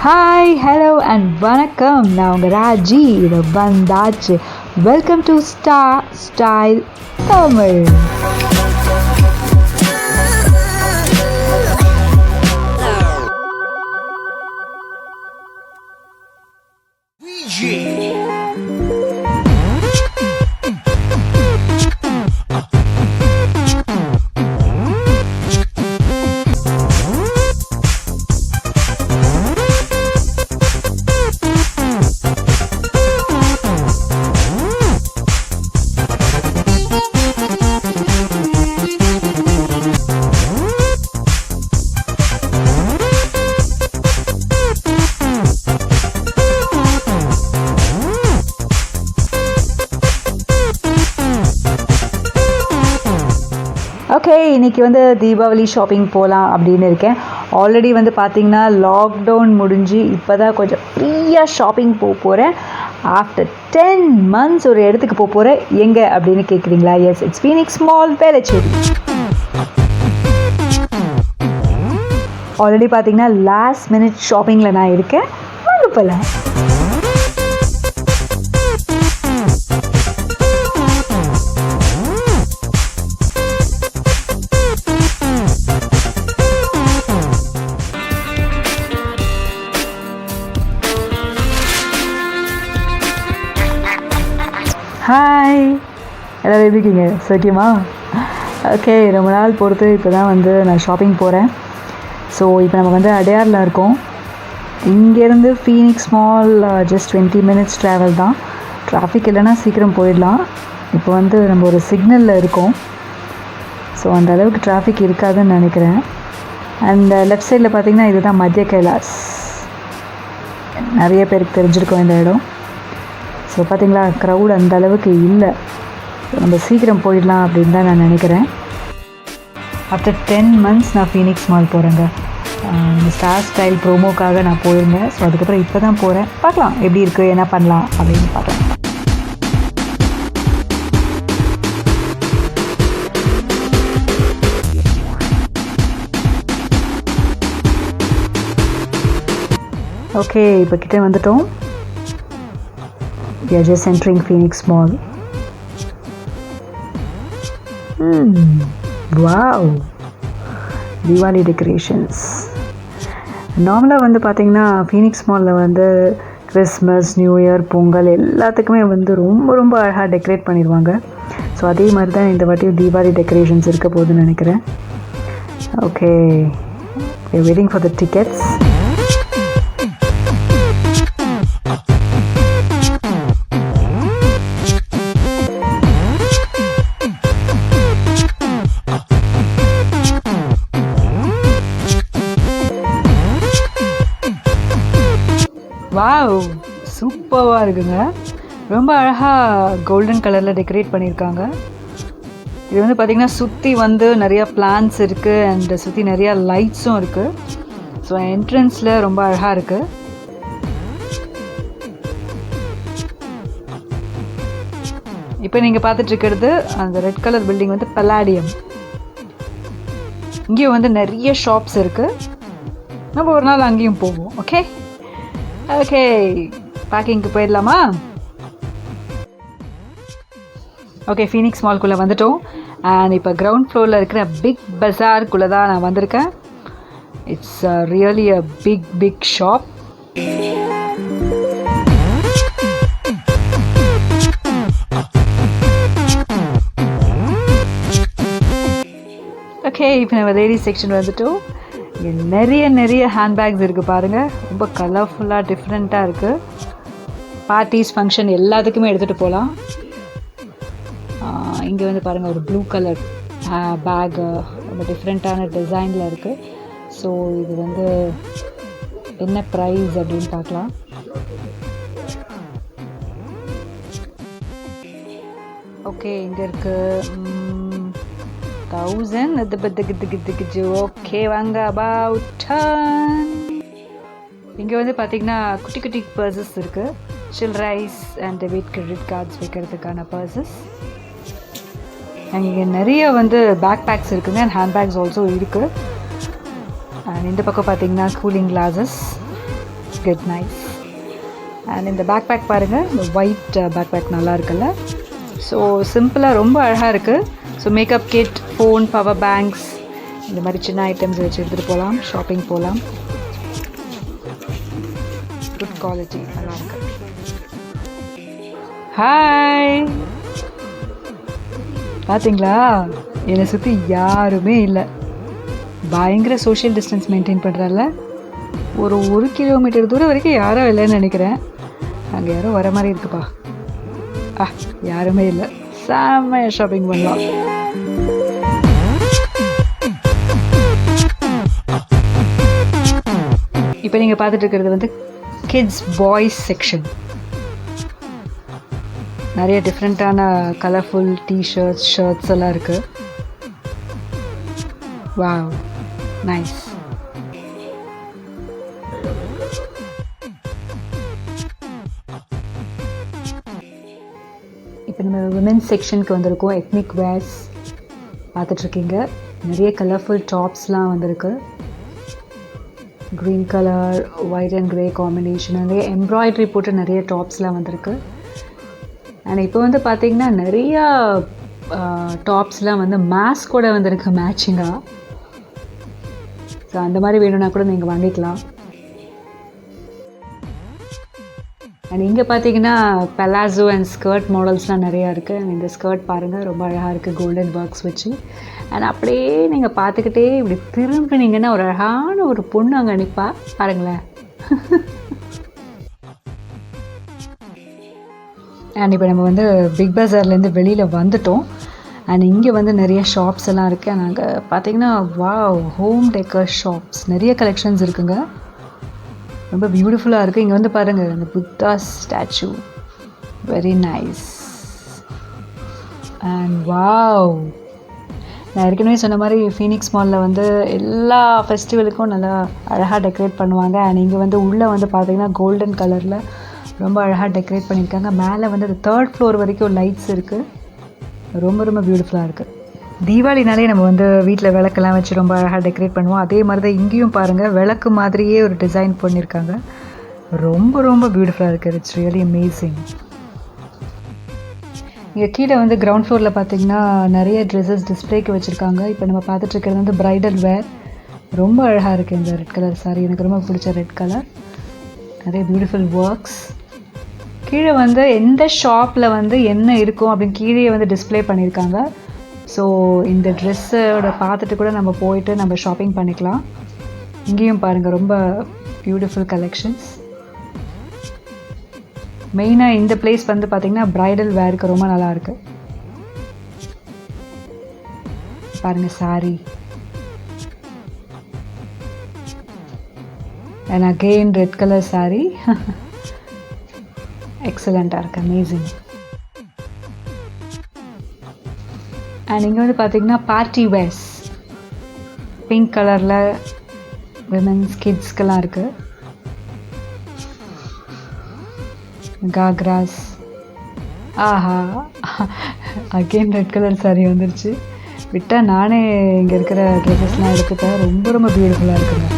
Hi hello and வணக்கம். நான் உங்கள் ராஜி. இதை வந்தாச்சு. Welcome to star style Tamil. Okay, இன்றைக்கி வந்து தீபாவளி ஷாப்பிங் போகலாம் அப்படின்னு இருக்கேன். ஆல்ரெடி வந்து பார்த்திங்கன்னா லாக்டவுன் முடிஞ்சு இப்போ தான் கொஞ்சம் ஃப்ரீயாக ஷாப்பிங் போகிறேன். ஆஃப்டர் 10 months ஒரு இடத்துக்கு போகிறேன். எங்கே அப்படின்னு கேட்குறீங்களா? Yes, it's Phoenix mall, Velachery. Already பார்த்திங்கன்னா லாஸ்ட் மினிட் ஷாப்பிங்கில் நான் இருக்கேன். வாங்க போகலாம். ஹாய், எல்லோரும் எப்படி இருக்கீங்க? சௌக்கியமா? ஓகே, ரொம்ப நாள் பொறுத்து இப்போ தான் வந்து நான் ஷாப்பிங் போகிறேன். ஸோ இப்போ நம்ம வந்து அடையாரில் இருக்கோம். இங்கேருந்து Phoenix mall just 20 minutes travel தான். டிராஃபிக் இல்லைன்னா சீக்கிரம் போயிடலாம். இப்போ வந்து நம்ம ஒரு சிக்னலில் இருக்கோம். ஸோ அந்த அளவுக்கு டிராஃபிக் இருக்காதுன்னு நினைக்கிறேன். அண்ட் லெஃப்ட் சைடில் பார்த்திங்கன்னா இதுதான் மத்திய கைலாஸ். நிறைய பேருக்கு தெரிஞ்சிருக்கோம் இந்த இடம். ஸோ பார்த்திங்களா, க்ரௌட் அந்த அளவுக்கு இல்லை. நம்ம சீக்கிரம் போயிடலாம் அப்படின்னு தான் நான் நினைக்கிறேன். ஆஃப்டர் 10 months நான் ஃபீனிக்ஸ் மால் போகிறேங்க. ஸ்டார் ஸ்டைல் ப்ரோமோக்காக நான் போயிருந்தேன். ஸோ அதுக்கப்புறம் இப்போ தான் போகிறேன். பார்க்கலாம் எப்படி இருக்குது, என்ன பண்ணலாம் அப்படின்னு பார்க்கலாம். ஓகே, இப்போ கிட்டே வந்துட்டோம். We are just entering Phoenix Mall. Wow! Diwali decorations. நார்மலாக வந்து பார்த்திங்கன்னா ஃபீனிக்ஸ் மாலில் வந்து கிறிஸ்மஸ், நியூ இயர், பொங்கல் எல்லாத்துக்குமே வந்து ரொம்ப ரொம்ப அழகாக டெக்கரேட் பண்ணிடுவாங்க. ஸோ அதே மாதிரி தான் இந்த வாட்டியும் தீபாவளி டெக்கரேஷன்ஸ் இருக்க போகுதுன்னு நினைக்கிறேன். Okay, we are waiting for the tickets. Wow, சூப்பராக இருக்குங்க. ரொம்ப அழகாக கோல்டன் கலரில் டெக்கரேட் பண்ணியிருக்காங்க. இது வந்து பார்த்திங்கன்னா சுற்றி வந்து நிறையா பிளான்ஸ் இருக்குது அண்ட் சுற்றி நிறையா லைட்ஸும் இருக்குது. ஸோ என்ட்ரன்ஸில் ரொம்ப அழகாக இருக்குது. இப்போ நீங்கள் பார்த்துட்ருக்கிறது அந்த ரெட் கலர் பில்டிங் வந்து பல்லாடியம். இங்கேயும் வந்து நிறைய ஷாப்ஸ் இருக்குது. நம்ம ஒரு நாள் அங்கேயும் போவோம். ஓகே ஓகே, பேக்கிங்க்கு போயிடலாமா? ஓகே, ஃபீனிக்ஸ் மால்குள்ளே வந்துட்டோம். அண்ட் இப்போ கிரவுண்ட் ஃப்ளோரில் இருக்கிற பிக் பஸார்க்குள்ளே தான் நான் வந்திருக்கேன். It's really a big shop. Okay, இப்போ நம்ம லேடிஸ் செக்ஷன் வந்துட்டோம். இங்கே நிறைய ஹேண்ட்பேக்ஸ் இருக்குது பாருங்கள். ரொம்ப கலர்ஃபுல்லாக டிஃப்ரெண்ட்டாக இருக்குது. பார்ட்டிஸ், ஃபங்க்ஷன் எல்லாத்துக்குமே எடுத்துகிட்டு போகலாம். இங்கே வந்து பாருங்கள், ஒரு ப்ளூ கலர் பேக்கு ரொம்ப டிஃப்ரெண்ட்டான டிசைனில் இருக்குது. ஸோ இது வந்து என்ன ப்ரைஸ் அப்படின்னு பார்க்கலாம். ஓகே, இங்கே இருக்குது 1000. ஓகே, வாங்க. அபவுட் 10. இங்கே வந்து பார்த்திங்கன்னா குட்டி குட்டி பர்சஸ் இருக்குது. சில்ரைஸ் அண்ட் டெபிட் கிரெடிட் கார்ட்ஸ் வைக்கிறதுக்கான பர்சஸ். இங்கே நிறைய வந்து பேக் பேக்ஸ் இருக்குங்க அண்ட் ஹேண்ட் பேக்ஸ் ஆல்சோ இருக்குது. அண்ட் இந்த பக்கம் பார்த்தீங்கன்னா cooling classes, good nice. And இந்த பேக் பேக் பாருங்கள், இந்த ஒயிட் பேக் பேக் நல்லா இருக்குல்ல. ஸோ சிம்பிளாக ரொம்ப அழகாக இருக்குது. So makeup kit, phone, power banks, இந்த மாதிரி சின்ன ஐட்டம்ஸ் வச்சு எடுத்துகிட்டு போகலாம், ஷாப்பிங் போகலாம். குட் குவாலிட்டி, நல்லாயிருக்கு. ஹாய், பார்த்தீங்களா என்னை சுற்றி யாருமே இல்லை. பயங்கர சோஷியல் டிஸ்டன்ஸ் மெயின்டைன் பண்ணுறால. ஒரு 1 கிலோமீட்டர் தூரம் வரைக்கும் யாரும் இல்லைன்னு நினைக்கிறேன். அங்கே யாரும் வர மாதிரி இருக்குப்பா. யாருமே இல்லை. செம்மையாக ஷாப்பிங் பண்ணலாம். இப்போ நீங்கள் பார்த்துட்டு இருக்கிறது வந்து கிட்ஸ் பாய்ஸ் செக்ஷன். நிறைய டிஃப்ரெண்ட்டான கலர்ஃபுல் டிஷர்ட்ஸ், ஷர்ட்ஸ் எல்லாம் இருக்குது. Wow, nice. இப்போ நம்ம விமென்ஸ் செக்ஷனுக்கு வந்திருக்கோம். எத்னிக் வேர்ஸ் பார்த்துட்ருக்கீங்க. நிறைய கலர்ஃபுல் டாப்ஸ்லாம் வந்திருக்கு. Green colour, white and grey combination, நிறைய எம்ப்ராய்ட்ரி போட்டு நிறைய டாப்ஸ்லாம் வந்திருக்கு. அண்ட் இப்போ வந்து பார்த்திங்கன்னா நிறையா டாப்ஸ்லாம் வந்து மாஸ்கோட வந்திருக்கு மேட்சிங்காக. ஸோ அந்த மாதிரி வேணும்னா கூட நீங்கள் வாங்கிக்கலாம். அண்ட் இங்கே பார்த்தீங்கன்னா பலாசோ அண்ட் ஸ்கர்ட் மாடல்ஸ்லாம் நிறையா இருக்குது. அண்ட் இந்த ஸ்கர்ட் பாருங்கள், ரொம்ப அழகாக இருக்குது, கோல்டன் ஒர்க்ஸ் வச்சு. அண்ட் அப்படியே நீங்கள் பார்த்துக்கிட்டே இப்படி திரும்பினீங்கன்னா ஒரு அழகான ஒரு பொண்ணு அங்கே நிற்பா பாருங்களேன். அண்ட் இப்போ நம்ம வந்து பிக் பஸார்லேருந்து வெளியில் வந்துட்டோம். அண்ட் இங்கே வந்து நிறைய ஷாப்ஸ் எல்லாம் இருக்குது. அண்ட் அங்கே பார்த்தீங்கன்னா வாவ், ஹோம் டெக்கர் ஷாப்ஸ், நிறைய கலெக்ஷன்ஸ் இருக்குங்க. ரொம்ப பியூட்டிஃபுல்லாக இருக்குது. இங்கே வந்து பாருங்கள், அந்த Buddha statue, very nice. And wow, நான் ஏற்கனவே சொன்ன மாதிரி ஃபீனிக்ஸ் மாலில் வந்து எல்லா ஃபெஸ்டிவலுக்கும் நல்லா அழகாக டெக்கரேட் பண்ணுவாங்க. அண்ட் இங்கே வந்து உள்ளே வந்து பார்த்திங்கன்னா கோல்டன் கலரில் ரொம்ப அழகாக டெக்கரேட் பண்ணியிருக்காங்க. மேலே வந்து அந்த 3rd ஃப்ளோர் வரைக்கும் லைட்ஸ் இருக்குது. ரொம்ப ரொம்ப பியூட்டிஃபுல்லாக இருக்குது. தீபாவளினாலே நம்ம வந்து வீட்டில் விளக்கெல்லாம் வச்சு ரொம்ப அழகாக டெக்கரேட் பண்ணுவோம். அதே மாதிரி தான் இங்கேயும் பாருங்கள், விளக்கு மாதிரியே ஒரு டிசைன் பண்ணியிருக்காங்க. ரொம்ப ரொம்ப பியூட்டிஃபுல்லாக இருக்குது. It's really amazing. இங்கே கீழே வந்து கிரவுண்ட் ஃப்ளோரில் பார்த்திங்கன்னா நிறைய ட்ரெஸ்ஸஸ் டிஸ்பிளேக்கு வச்சுருக்காங்க. இப்போ நம்ம பார்த்துட்ருக்கிறது வந்து ப்ரைடல் வேர். ரொம்ப அழகாக இருக்குது இந்த ரெட் கலர் சாரி, எனக்கு ரொம்ப பிடிச்ச ரெட் கலர். நிறைய பியூட்டிஃபுல் ஒர்க்ஸ். கீழே வந்து எந்த ஷாப்பில் வந்து என்ன இருக்கும் அப்படின்னு கீழே வந்து டிஸ்பிளே பண்ணியிருக்காங்க. ஸோ இந்த ட்ரெஸ்ஸோட பார்த்துட்டு கூட நம்ம போயிட்டு நம்ம ஷாப்பிங் பண்ணிக்கலாம். இங்கேயும் பாருங்கள், ரொம்ப பியூட்டிஃபுல் கலெக்ஷன்ஸ். மெயினாக இந்த பிளேஸ் வந்து பார்த்திங்கன்னா ப்ரைடல் வேருக்கு ரொம்ப நல்லாயிருக்கு. பாருங்கள் sorry. And again red colour sorry. எக்ஸலண்ட்டாக இருக்குது, அமேசிங். அண்ட் இங்கே வந்து பார்த்திங்கன்னா பார்ட்டி வேர்ஸ், பிங்க் கலரில் விமென்ஸ் கிட்ஸ்க்கெல்லாம் இருக்குது. காக்ராஸ். ஆஹா, அகெயின் ரெட் கலர் சாரி வந்துருச்சு. விட்டால் நானே இங்கே இருக்கிற ட்ரெஸ்ஸஸ்லாம் எடுத்துட்டேன். ரொம்ப ரொம்ப பியூட்டிஃபுல்லாக இருக்குங்க.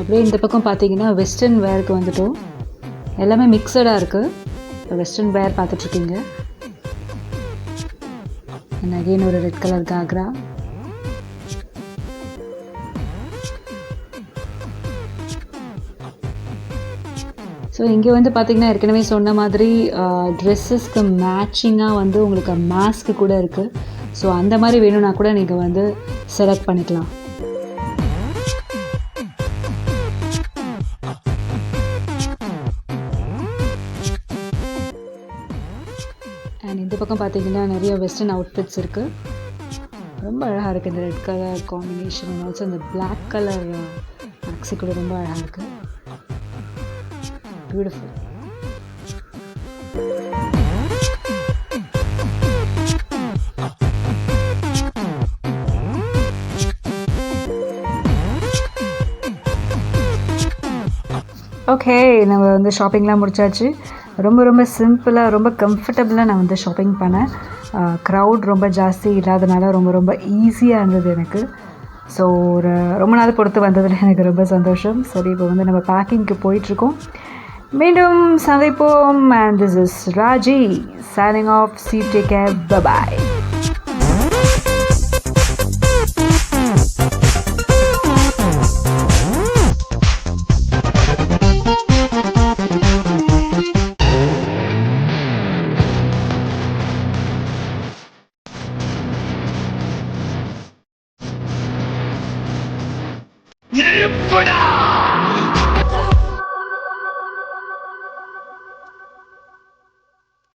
அப்படியே இந்த பக்கம் பார்த்தீங்கன்னா வெஸ்டர்ன் வேருக்கு வந்துட்டோம். எல்லாமே மிக்சடாக இருக்குது. இப்போ வெஸ்டர்ன் வேர் பார்த்துட்ருக்கீங்க. அண்ட் அகெயின் ஒரு ரெட் கலர் காக்ரா. ஸோ இங்கே வந்து பார்த்திங்கன்னா ஏற்கனவே சொன்ன மாதிரி ட்ரெஸ்ஸஸ்க்கு மேட்சிங்காக வந்து உங்களுக்கு மாஸ்க்கு கூட இருக்குது. ஸோ அந்த மாதிரி வேணும்னா கூட நீங்கள் வந்து செலக்ட் பண்ணிக்கலாம். அண்ட் இந்த பக்கம் பார்த்தீங்கன்னா நிறைய வெஸ்டர்ன் அவுட்ஃபிட்ஸ் இருக்குது. ரொம்ப அழகாக இருக்குது இந்த ரெட் கலர் காம்பினேஷன். ஆல்சோ இந்த பிளாக் கலர் மேக்ஸி கூட ரொம்ப அழகாக இருக்குது. பியூட்டிஃபுல். ஓகே, நம்ம வந்து ஷாப்பிங்லாம் முடிச்சாச்சு. ரொம்ப ரொம்ப சிம்பிளாக ரொம்ப கம்ஃபர்டபுளாக நான் வந்து ஷாப்பிங் பண்ணேன். க்ரௌட் ரொம்ப ஜாஸ்தி இல்லாதனால ரொம்ப ரொம்ப ஈஸியாக இருந்தது எனக்கு. ஸோ ஒரு ரொம்ப நாள் பொறுத்து வந்ததில் எனக்கு ரொம்ப சந்தோஷம். சரி, இப்போ வந்து நம்ம பேக்கிங்க்கு போயிட்டுருக்கோம். மீண்டும் சந்திப்போம். And this is Raji signing off. See take care. Bye. இருப்புடா!